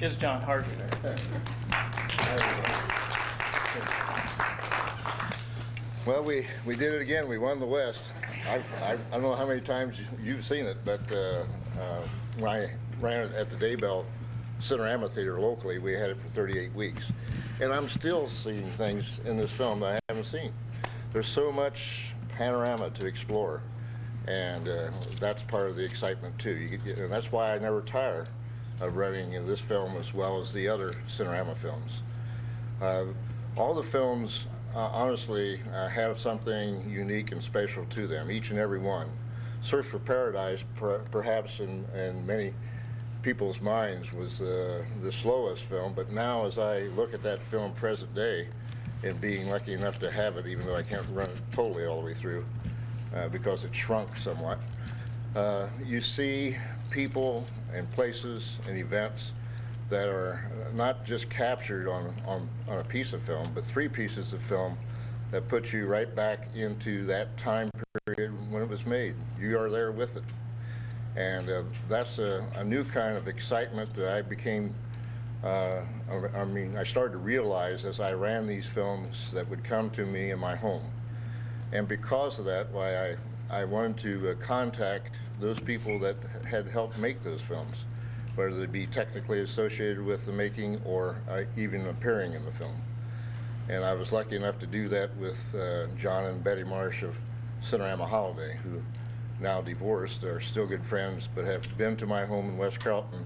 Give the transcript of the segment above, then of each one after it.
is John Harvey. Well, we did it again. We won the West. I don't know how many times you've seen it, but when I ran it at the Daybell Cinerama Theater locally, we had it for 38 weeks. And I'm still seeing things in this film that I haven't seen. There's so much panorama to explore, and that's part of the excitement too. And that's why I never tire of running this film as well as the other Cinerama films. All the films honestly have something unique and special to them, each and every one. Search for Paradise, perhaps in many people's minds, was the slowest film, but now as I look at that film present day, and being lucky enough to have it, even though I can't run it totally all the way through because it shrunk somewhat, you see people and places and events that are not just captured on a piece of film, but 3 pieces of film that put you right back into that time period when it was made. You are there with it. And that's a new kind of excitement that I became, I started to realize as I ran these films that would come to me in my home. And because of that, why I wanted to contact those people that had helped make those films, whether they be technically associated with the making or even appearing in the film. And I was lucky enough to do that with John and Betty Marsh of Cinerama Holiday, who now divorced, are still good friends, but have been to my home in West Carrollton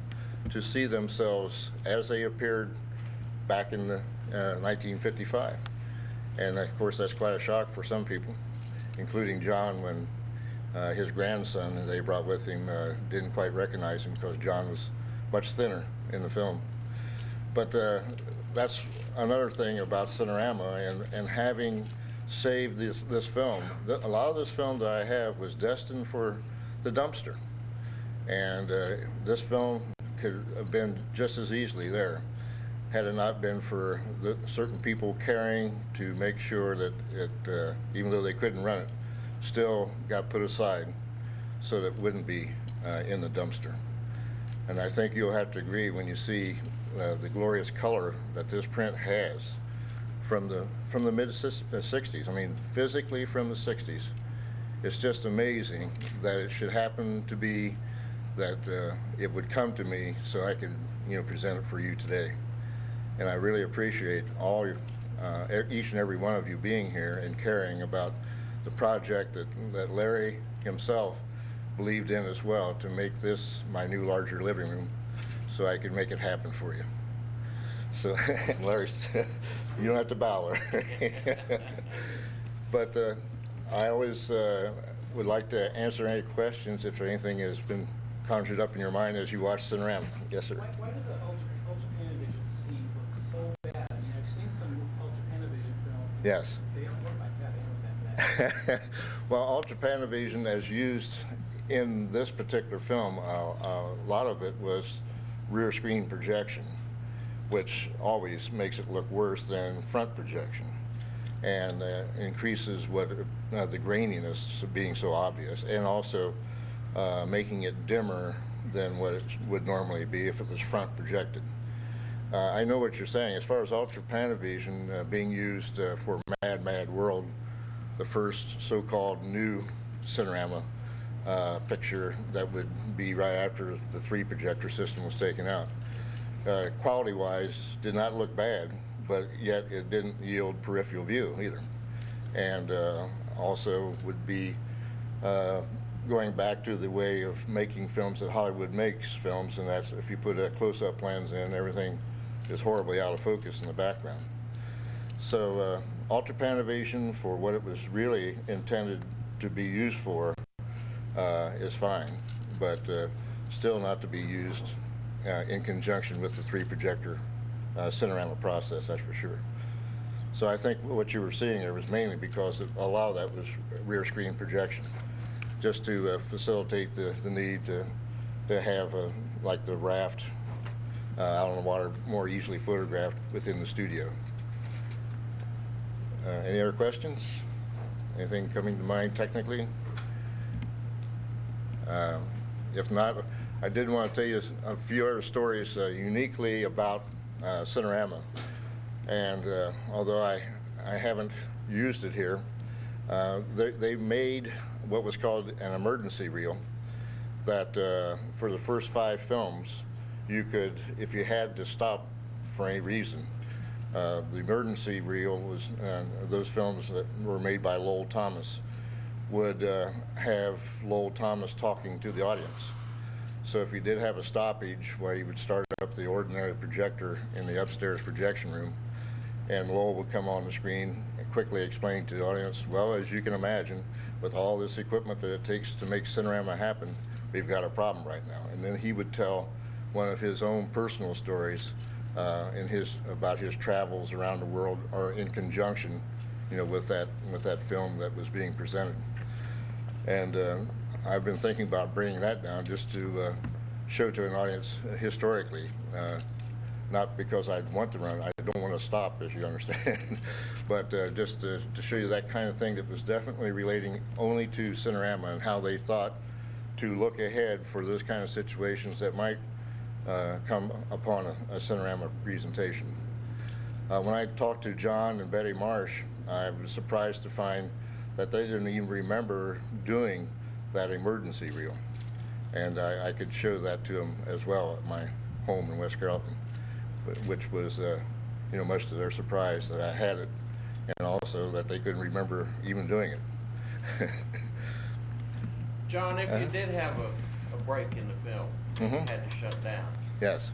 to see themselves as they appeared back in the 1955. And of course that's quite a shock for some people, including John, when his grandson they brought with him didn't quite recognize him because John was much thinner in the film. But that's another thing about Cinerama, and having saved this film. A lot of this film that I have was destined for the dumpster, and this film could have been just as easily there had it not been for the certain people caring to make sure that it, even though they couldn't run it, still got put aside so that it wouldn't be in the dumpster. And I think you'll have to agree when you see the glorious color that this print has from the mid-60s. I mean, physically from the 60s. It's just amazing that it should happen to be that it would come to me so I could, present it for you today. And I really appreciate all each and every one of you being here and caring about the project that Larry himself believed in as well, to make this my new larger living room so I could make it happen for you. So, Larry, you don't have to bow, Larry. But I always would like to answer any questions if anything has been conjured up in your mind as you watch Cinerama. Yes, sir. Why do the ultra panavision scenes look so bad? I mean, I've seen some ultra panavision films. Yes. They don't look like that. They don't look that bad. Well, ultra panavision, as used in this particular film, a lot of it was rear screen projection, which always makes it look worse than front projection, and increases what the graininess of being so obvious, and also making it dimmer than what it would normally be if it was front projected. I know what you're saying. As far as ultra panavision being used for Mad World, the first so-called new Cinerama picture that would be right after the 3 projector system was taken out. Quality-wise, did not look bad, but yet it didn't yield peripheral view either. And also would be going back to the way of making films that Hollywood makes films, and that's if you put a close-up lens in, everything is horribly out of focus in the background. So ultra panavision, for what it was really intended to be used for, is fine, but still not to be used in conjunction with the 3 projector Cinerama process, that's for sure. So I think what you were seeing there was mainly because a lot of that was rear screen projection, just to facilitate the need to have like the raft out on the water more easily photographed within the studio. Any other questions? Anything coming to mind technically? If not, I did want to tell you a few other stories uniquely about Cinerama. And although I haven't used it here, they made what was called an emergency reel that for the first 5 films, you could, if you had to stop for any reason, the emergency reel was, those films that were made by Lowell Thomas would have Lowell Thomas talking to the audience. So if you did have a stoppage, where you would start up the ordinary projector in the upstairs projection room, and Lowell would come on the screen and quickly explain to the audience, well, as you can imagine, with all this equipment that it takes to make Cinerama happen, we've got a problem right now. And then he would tell one of his own personal stories about his travels around the world, or in conjunction, with that film that was being presented. And I've been thinking about bringing that down just to show to an audience historically, not because I want to run. I don't want to stop, as you understand, but just to show you that kind of thing that was definitely relating only to Cinerama and how they thought to look ahead for those kind of situations that might come upon a Cinerama presentation. When I talked to John and Betty Marsh, I was surprised to find that they didn't even remember doing that emergency reel. And I could show that to them as well at my home in West Carrollton, which was, much to their surprise that I had it, and also that they couldn't remember even doing it. John, if you did have a break in the film, you had to shut down. Yes.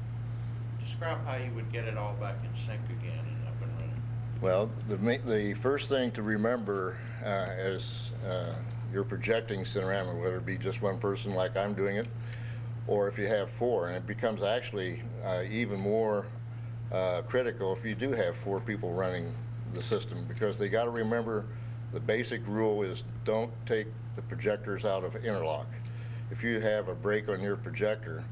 Describe how you would get it all back in sync again and up and running. Well, the first thing to remember as you're projecting Cinerama, whether it be just one person like I'm doing it, or if you have 4, and it becomes actually even more critical if you do have 4 people running the system, because they got to remember the basic rule is don't take the projectors out of interlock. If you have a break on your projector,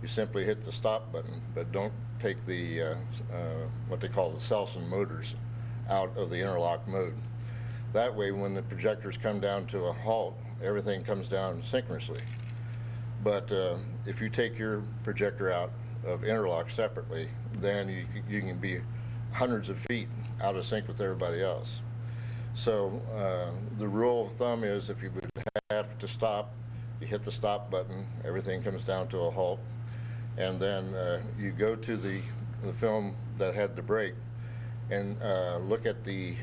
you simply hit the stop button, but don't take the what they call the Selson motors out of the interlock mode. That way, when the projectors come down to a halt, everything comes down synchronously. But if you take your projector out of interlock separately, then you can be hundreds of feet out of sync with everybody else. So the rule of thumb is if you would have to stop, you hit the stop button, everything comes down to a halt, and then you go to the film that had the break and look at the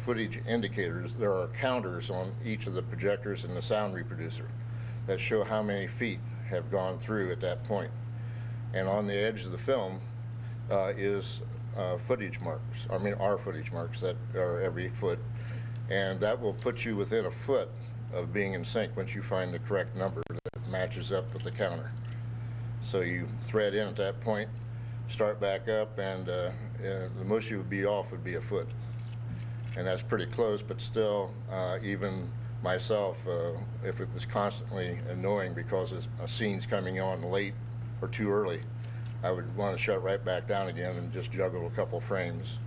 footage indicators. There are counters on each of the projectors and the sound reproducer that show how many feet have gone through at that point. And on the edge of the film is footage marks, our footage marks that are every foot, and that will put you within a foot of being in sync once you find the correct number that matches up with the counter. So you thread in at that point, start back up, and the most you would be off would be a foot. And that's pretty close, but still, even myself, if it was constantly annoying because a scene's coming on late or too early, I would want to shut right back down again and just juggle a couple frames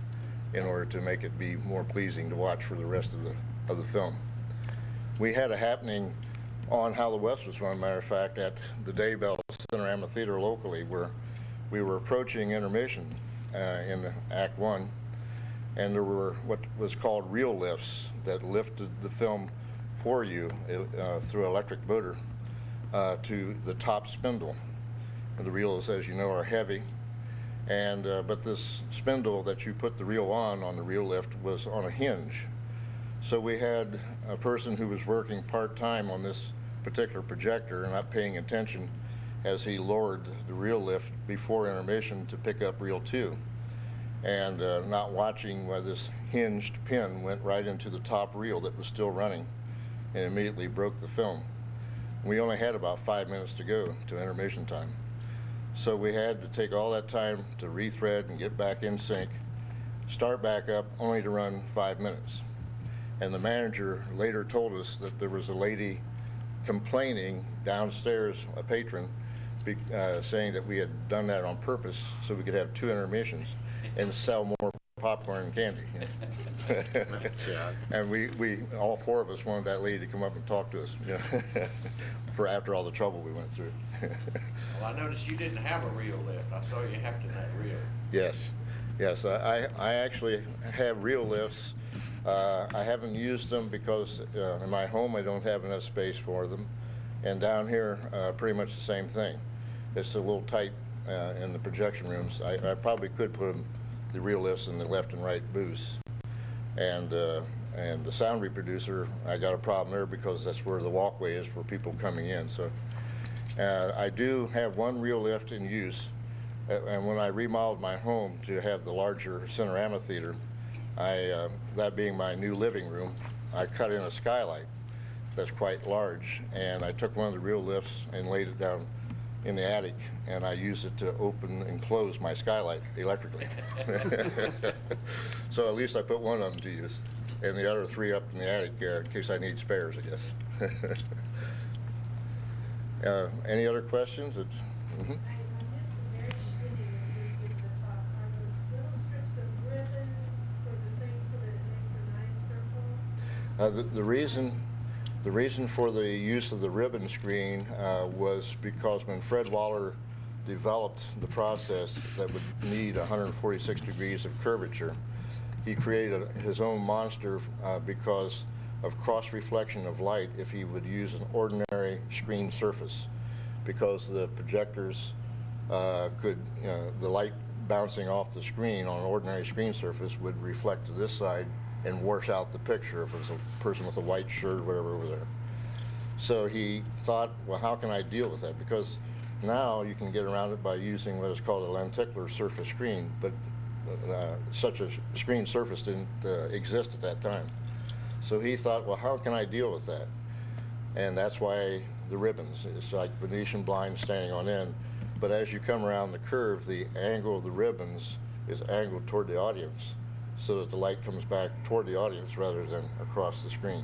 in order to make it be more pleasing to watch for the rest of the film. We had a happening on How the West Was Won, matter of fact, at the Daybell Cinerama Theater locally, where we were approaching intermission in the Act 1, and there were what was called reel lifts that lifted the film for you through electric motor to the top spindle. And the reels, as you know, are heavy, and but this spindle that you put the reel on the reel lift was on a hinge. So we had a person who was working part-time on this particular projector and not paying attention as he lowered the reel lift before intermission to pick up reel 2, and not watching where this hinged pin went right into the top reel that was still running and immediately broke the film. We only had about 5 minutes to go to intermission time. So we had to take all that time to rethread and get back in sync, start back up, only to run 5 minutes. And the manager later told us that there was a lady complaining downstairs, a patron, saying that we had done that on purpose so we could have 2 intermissions and sell more popcorn and candy. And we all 4 of us wanted that lady to come up and talk to us, you know, for after all the trouble we went through. Well, I noticed you didn't have a reel lift. I saw you hefting that reel. Yes, yes, I actually have reel lifts. I haven't used them because in my home I don't have enough space for them, and down here pretty much the same thing. It's a little tight in the projection rooms. I probably could put the reel lifts in the left and right booths, and the sound reproducer, I got a problem there because that's where the walkway is for people coming in. So I do have 1 reel lift in use, and when I remodeled my home to have the larger Cinerama theater, that being my new living room, I cut in a skylight that's quite large, and I took one of the reel lifts and laid it down in the attic, and I used it to open and close my skylight electrically. So at least I put one of them to use, and the other 3 up in the attic in case I need spares, I guess. Any other questions? I missed the very beginning when you gave the talk. Are the little strips of ribbons for the thing so that it makes a nice circle? The reason for the use of the ribbon screen was because when Fred Waller developed the process that would need 146 degrees of curvature, he created his own monster because of cross reflection of light if he would use an ordinary screen surface, because the projectors the light bouncing off the screen on an ordinary screen surface would reflect to this side and wash out the picture if it was a person with a white shirt or whatever over there. So he thought, well, how can I deal with that? Because now you can get around it by using what is called a lenticular surface screen, but such a screen surface didn't exist at that time. So he thought, well, how can I deal with that? And that's why the ribbons. It's like Venetian blinds standing on end, but as you come around the curve, the angle of the ribbons is angled toward the audience, so that the light comes back toward the audience rather than across the screen.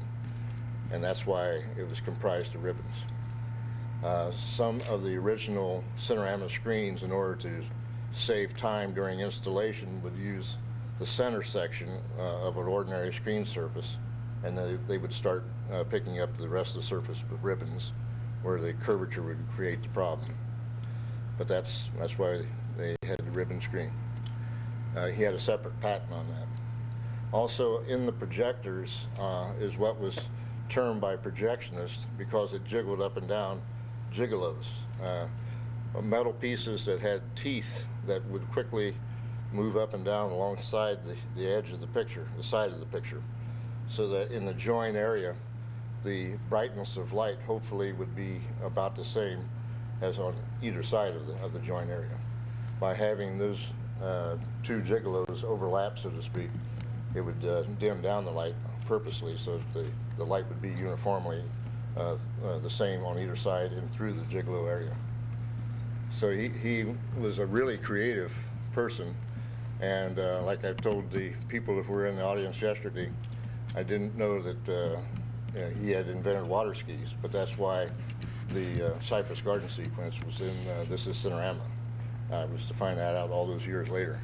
And that's why it was comprised of ribbons. Some of the original Cinerama screens, in order to save time during installation, would use the center section of an ordinary screen surface, and then they would start picking up the rest of the surface with ribbons, where the curvature would create the problem. But that's why they had the ribbon screen. He had a separate patent on that. Also, in the projectors is what was termed by projectionists, because it jiggled up and down, gigolos. Metal pieces that had teeth that would quickly move up and down alongside the edge of the picture, the side of the picture, so that in the join area, the brightness of light hopefully would be about the same as on either side of the join area. By having those 2 gigolos overlap, so to speak, it would dim down the light purposely so that the light would be uniformly the same on either side and through the gigolo area. So he was a really creative person, and like I told the people who were in the audience yesterday, I didn't know that he had invented water skis, but that's why the Cypress Garden sequence was in This Is Cinerama. I was to find that out all those years later.